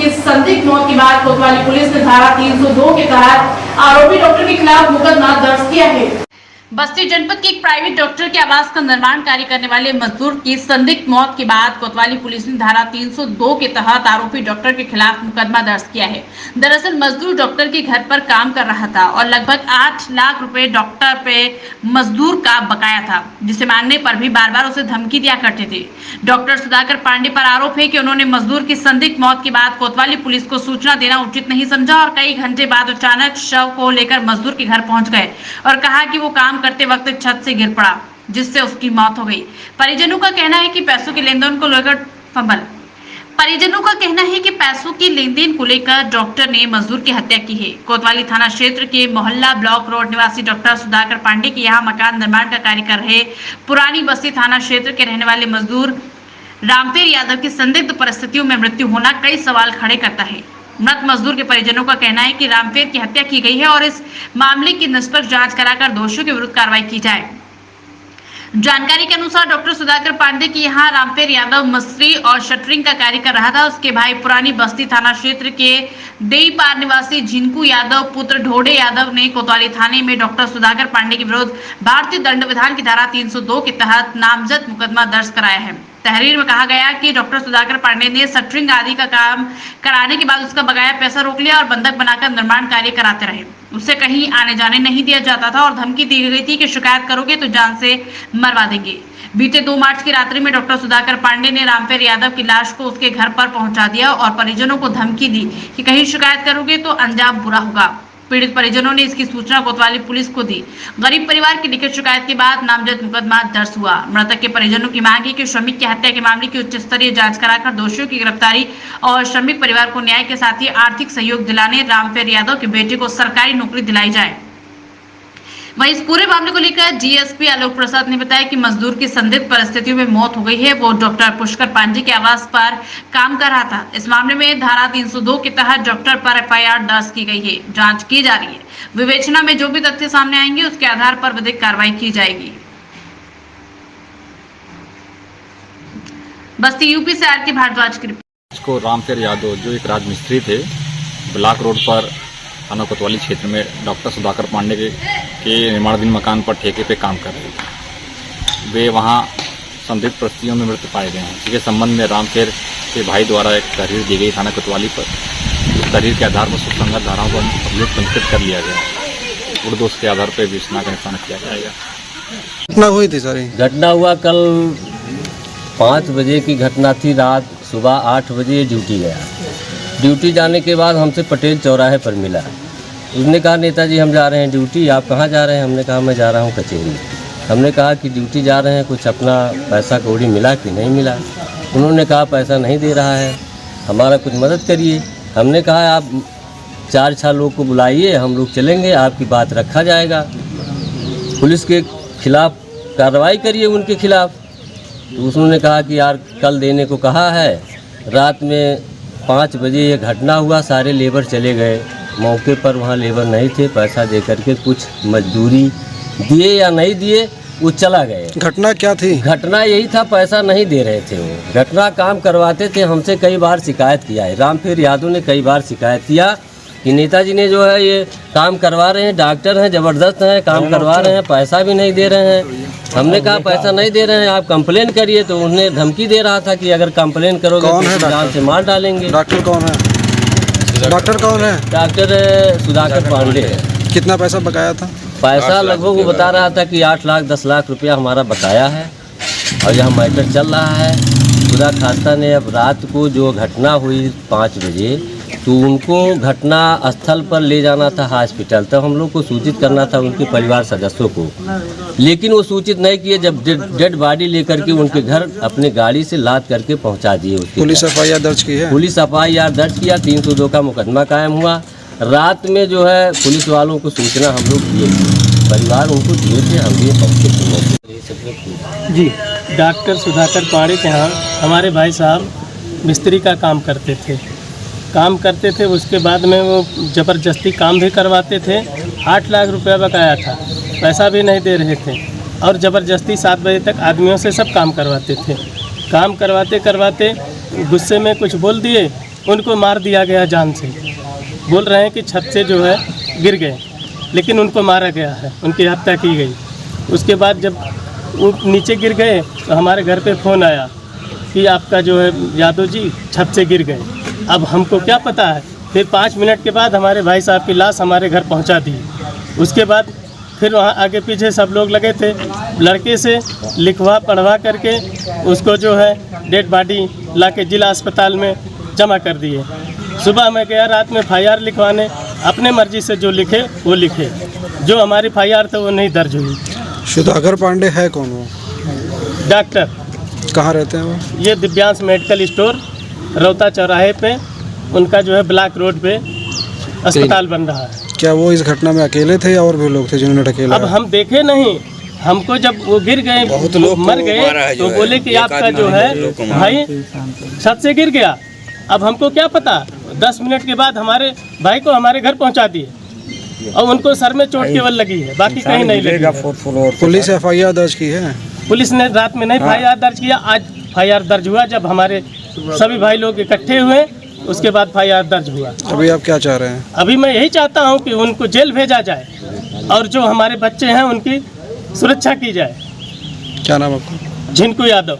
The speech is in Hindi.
की संदिग्ध मौत के बाद कोतवाली पुलिस ने धारा 302 के तहत आरोपी डॉक्टर के खिलाफ मुकदमा दर्ज किया है। बस्ती जनपद के एक प्राइवेट डॉक्टर के आवास का निर्माण कार्य करने वाले मजदूर की संदिग्ध मौत के बाद कोतवाली पुलिस ने धारा 302 के तहत आरोपी डॉक्टर के खिलाफ मुकदमा दर्ज किया है। दरअसल मजदूर डॉक्टर के घर पर काम कर रहा था और लगभग 8 लाख रुपए डॉक्टर पे मजदूर का बकाया था, जिसे मांगने पर भी बार बार उसे धमकी दिया करते थे। डॉक्टर सुधाकर पांडे पर आरोप है कि उन्होंने मजदूर की संदिग्ध मौत के बाद कोतवाली पुलिस को सूचना देना उचित नहीं समझा और कई घंटे बाद अचानक शव को लेकर मजदूर के घर पहुंच गए और कहा कि वो काम करते वक्त छत से गिर पड़ा, जिससे उसकी मौत हो गई। परिजनों का कहना है कि पैसों के लेन देन को लेकर डॉक्टर ने मजदूर की हत्या की है। कोतवाली थाना क्षेत्र के मोहल्ला ब्लॉक रोड निवासी डॉक्टर सुधाकर पांडे के यहाँ मकान निर्माण का कार्य कर रहे पुरानी बस्ती थाना क्षेत्र के रहने वाले मजदूर रामफेर यादव की संदिग्ध परिस्थितियों में मृत्यु होना कई सवाल खड़े करता है। मृत मजदूर के परिजनों का कहना है कि रामफेर की हत्या की गई है और इस मामले की निष्पक्ष जांच कराकर दोषियों के विरुद्ध कार्रवाई की जाए। जानकारी के अनुसार डॉक्टर सुधाकर पांडे की यहाँ रामफेर यादव मिस्त्री और शटरिंग का कार्य कर रहा था। उसके भाई पुरानी बस्ती थाना क्षेत्र के देईपार निवासी झिनकू यादव पुत्र ढोडे यादव ने कोतवाली थाने में डॉक्टर सुधाकर पांडे के विरुद्ध भारतीय दंड विधान की धारा 302 के तहत नामजद मुकदमा दर्ज कराया है। तहरीर में कहा गया कि डॉक्टर सुधाकर पांडे ने शटरिंग आदि का काम कराने के बाद उसका बकाया पैसा रोक लिया और बंधक बनाकर निर्माण कार्य कराते रहे। उसे कहीं आने जाने नहीं दिया जाता था और धमकी दी गई थी कि शिकायत करोगे तो जान से मरवा देंगे। बीते 2 मार्च की रात्रि में डॉक्टर सुधाकर पांडे ने रामफेर यादव की लाश को उसके घर पर पहुंचा दिया और परिजनों को धमकी दी कि कहीं शिकायत करोगे तो अंजाम बुरा होगा। पीड़ित परिजनों ने इसकी सूचना कोतवाली पुलिस को दी। गरीब परिवार की लिखित शिकायत के बाद नामजद मुकदमा दर्ज हुआ। मृतक के परिजनों की मांग है कि श्रमिक की हत्या के मामले की उच्च स्तरीय जांच कराकर दोषियों की गिरफ्तारी और श्रमिक परिवार को न्याय के साथ ही आर्थिक सहयोग दिलाने रामफेर यादव के बेटे को सरकारी नौकरी दिलाई जाए। वहीं इस पूरे मामले को लेकर जीएसपी आलोक प्रसाद ने बताया कि मजदूर की संदिग्ध परिस्थितियों में मौत हो गई है। वो डॉक्टर पुष्कर पांडे के आवास पर काम कर रहा था। इस मामले में धारा 302 के तहत डॉक्टर पर एफआईआर दर्ज की गई है। जांच की जा रही है। विवेचना में जो भी तथ्य सामने आएंगे उसके आधार पर विधिक कार्रवाई की जाएगी। बस्ती यूपी से आरती भारद्वाज की रिपोर्ट। इसको रामफेर यादव जो एक राजमिस्त्री थे, ब्लॉक रोड पर थाना कोतवाली क्षेत्र में डॉक्टर सुधाकर पांडे के निर्माणाधीन मकान पर ठेके पे काम कर रहे थे। वे वहां संदिग्ध परिस्थितियों में मृत पाए गए हैं। इसके संबंध में रामफेर के भाई द्वारा एक तहरीर दी गई थाना कोतवाली पर। उस तहरीर के आधार पर सुसंगत धाराओं पर अभियोग पंजीकृत कर लिया गया। उर्दोष के आधार पर विवेचना का निशान किया जाएगा। घटना हुई थी सारी घटना हुआ कल 5 बजे की घटना थी। रात सुबह 8 बजे ड्यूटी गया। ड्यूटी जाने के बाद हमसे पटेल चौराहे पर मिला। उसने कहा नेताजी हम जा रहे हैं ड्यूटी, आप कहाँ जा रहे हैं? हमने कहा मैं जा रहा हूँ कचहरी। हमने कहा कि ड्यूटी जा रहे हैं, कुछ अपना पैसा कौड़ी मिला कि नहीं मिला? उन्होंने कहा पैसा नहीं दे रहा है, हमारा कुछ मदद करिए। हमने कहा आप 4-6 लोग को बुलाइए, हम लोग चलेंगे, आपकी बात रखा जाएगा। पुलिस के खिलाफ कार्रवाई करिए उनके खिलाफ। तो उन्होंने कहा कि यार कल देने को कहा है। रात में 5 बजे ये घटना हुआ। सारे लेबर चले गए मौके पर, वहाँ लेबर नहीं थे। पैसा दे करके कुछ मजदूरी दिए या नहीं दिए, वो चला गए। घटना क्या थी? घटना यही था, पैसा नहीं दे रहे थे। वो घटना काम करवाते थे। हमसे कई बार शिकायत किया है। रामफेर यादव ने कई बार शिकायत किया कि नेताजी ने जो है ये काम करवा रहे हैं, डॉक्टर हैं, ज़बरदस्त हैं, काम करवा रहे हैं, पैसा भी नहीं दे रहे हैं। हमने कहा पैसा नहीं दे रहे हैं, आप कंप्लेन करिए। तो उन्हें धमकी दे रहा था कि अगर कंप्लेन करोगे तो जान से मार डालेंगे। डॉक्टर कौन है? डॉक्टर कौन है? डॉक्टर सुधाकर पांडे है। कितना पैसा बकाया था? पैसा लगभग वो बता रहा था कि 8 लाख 10 लाख रुपया हमारा बकाया है और यहाँ मैटर चल रहा है। खुदा खास्ता ने अब रात को जो घटना हुई 5 बजे, तो उनको घटना स्थल पर ले जाना था हॉस्पिटल। तब हम लोग को सूचित करना था उनके परिवार सदस्यों को, लेकिन वो सूचित नहीं किए। जब डेड बॉडी लेकर के उनके घर अपने गाड़ी से लाद करके पहुंचा दिए। पुलिस एफआईआर दर्ज की है? पुलिस एफआईआर दर्ज किया। 302 का मुकदमा कायम हुआ। रात में जो है पुलिस वालों को सूचना हम लोग दिए, परिवार उनको दिए थे, हम भी पहुँचे। जी, डॉक्टर सुधाकर पांडे के यहाँ हमारे भाई साहब मिस्त्री का काम करते थे। उसके बाद में वो ज़बरदस्ती काम भी करवाते थे। 8 लाख रुपया बकाया था, पैसा भी नहीं दे रहे थे और ज़बरदस्ती 7 बजे तक आदमियों से सब काम करवाते थे। काम करवाते करवाते गुस्से में कुछ बोल दिए उनको मार दिया गया जान से। बोल रहे हैं कि छत से जो है गिर गए, लेकिन उनको मारा गया है, उनकी हत्या की गई। उसके बाद जब वो नीचे गिर गए तो हमारे घर पे फ़ोन आया कि आपका जो है यादव जी छत से गिर गए। अब हमको क्या पता है। फिर 5 मिनट के बाद हमारे भाई साहब की लाश हमारे घर पहुंचा दी। उसके बाद फिर वहाँ आगे पीछे सब लोग लगे थे, लड़के से लिखवा पढ़वा करके उसको जो है डेड बॉडी ला के जिला अस्पताल में जमा कर दिए। सुबह मैं गया रात में FIR लिखवाने, अपने मर्जी से जो लिखे वो लिखे, जो हमारी FIR था वो नहीं दर्ज हुई। सुधाकर पांडे है कौन वो? डॉक्टर। कहाँ रहते हैं वो? ये दिव्यांश मेडिकल स्टोर रौता चौराहे पे, उनका जो है ब्लॉक रोड पे अस्पताल बन रहा है। क्या वो इस घटना में अकेले थे या और भी लोग थे जिन्होंने ढकेला? अब हम देखे नहीं, हमको जब वो गिर गए मर गए तो बोले कि आपका जो है भाई छत से गिर गया। अब हमको क्या पता, 10 मिनट के बाद हमारे भाई को हमारे घर पहुंचा दिए और उनको सर में चोट केवल लगी है, बाकी कहीं नहीं लगी है। पुलिस FIR दर्ज की है? पुलिस ने रात में नहीं FIR दर्ज किया, आज FIR दर्ज हुआ। जब हमारे सभी भाई लोग इकट्ठे हुए उसके बाद FIR दर्ज हुआ। अभी आप क्या चाह रहे हैं? अभी मैं यही चाहता हूँ कि उनको जेल भेजा जाए और जो हमारे बच्चे हैं उनकी सुरक्षा की जाए। क्या नाम आपका? झिनको यादव।